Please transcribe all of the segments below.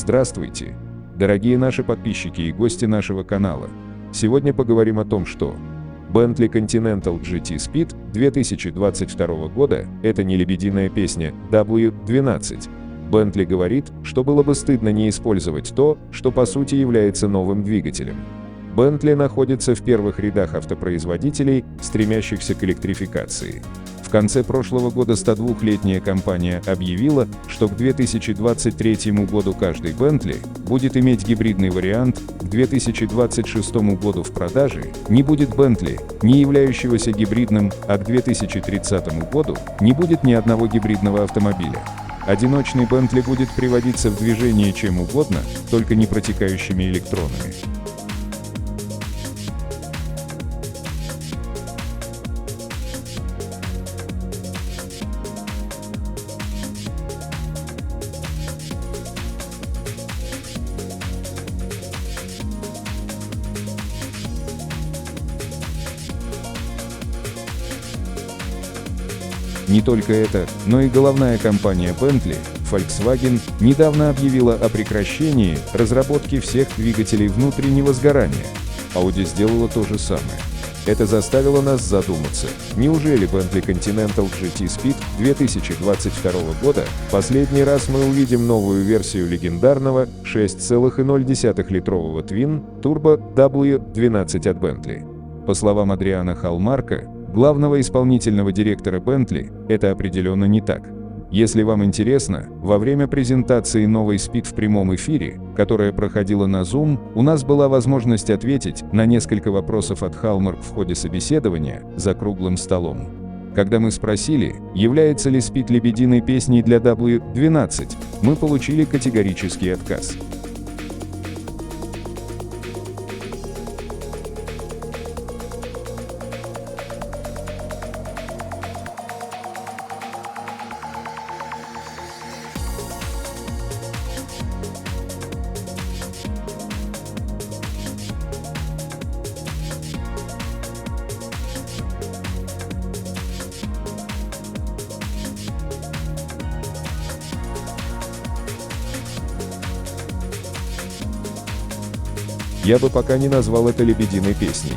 Здравствуйте, дорогие наши подписчики и гости нашего канала. Сегодня поговорим о том, что Bentley Continental GT Speed 2022 года – это не лебединая песня W12. Bentley говорит, что было бы стыдно не использовать то, что по сути является новым двигателем. Bentley находится в первых рядах автопроизводителей, стремящихся к электрификации. В конце прошлого года 102-летняя компания объявила, что к 2023 году каждый Bentley будет иметь гибридный вариант, к 2026 году в продаже не будет Bentley, не являющегося гибридным, а к 2030 году не будет ни одного гибридного автомобиля. Одиночный Bentley будет приводиться в движение чем угодно, только не протекающими электронами. Не только это, но и головная компания Bentley, Volkswagen, недавно объявила о прекращении разработки всех двигателей внутреннего сгорания. Audi сделала то же самое. Это заставило нас задуматься, неужели Bentley Continental GT Speed 2022 года последний раз мы увидим новую версию легендарного 6,0-литрового Twin Turbo W12 от Bentley? По словам Адриана Халмарка, главного исполнительного директора Bentley, это определенно не так. Если вам интересно, во время презентации новой Speed в прямом эфире, которая проходила на Zoom, у нас была возможность ответить на несколько вопросов от Халмарк в ходе собеседования за круглым столом. Когда мы спросили, является ли Speed лебединой песней для W12, мы получили категорический отказ. Я бы пока не назвал это лебединой песней.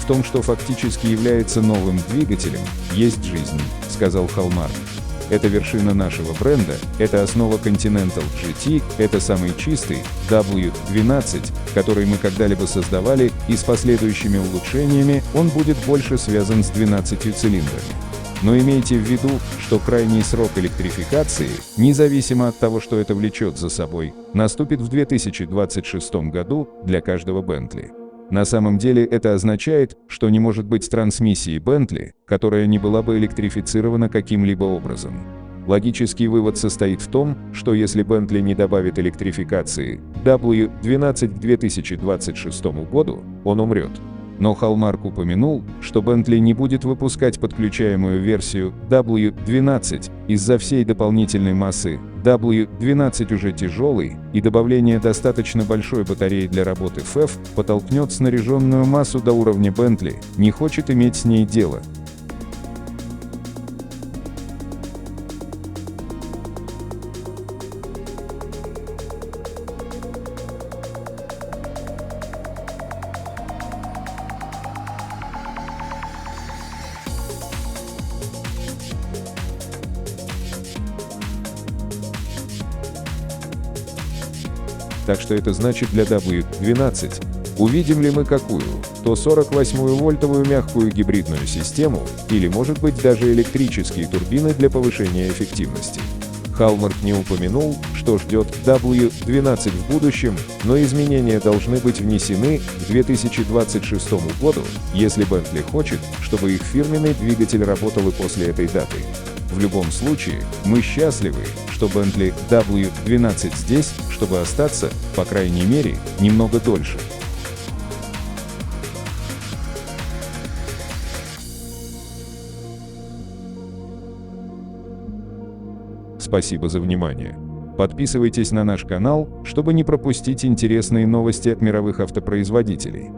В том, что фактически является новым двигателем, есть жизнь, сказал Халмарк. Это вершина нашего бренда, это основа Continental GT, это самый чистый W12, который мы когда-либо создавали, и с последующими улучшениями он будет больше связан с 12 цилиндрами. Но имейте в виду, что крайний срок электрификации, независимо от того, что это влечет за собой, наступит в 2026 году для каждого Bentley. На самом деле это означает, что не может быть трансмиссии Bentley, которая не была бы электрифицирована каким-либо образом. Логический вывод состоит в том, что если Bentley не добавит электрификации W12 к 2026 году, он умрет. Но Халмарк упомянул, что Bentley не будет выпускать подключаемую версию W12 из-за всей дополнительной массы. W12 уже тяжелый, и добавление достаточно большой батареи для работы FEV подтолкнет снаряженную массу до уровня Bentley, не хочет иметь с ней дело. Так что это значит для W12. Увидим ли мы какую? То 48-вольтовую мягкую гибридную систему, или может быть даже электрические турбины для повышения эффективности. Халмарк не упомянул, что ждет W12 в будущем, но изменения должны быть внесены к 2026 году, если Bentley хочет, чтобы их фирменный двигатель работал и после этой даты. В любом случае, мы счастливы, что Bentley W12 здесь, чтобы остаться, по крайней мере, немного дольше. Спасибо за внимание. Подписывайтесь на наш канал, чтобы не пропустить интересные новости от мировых автопроизводителей.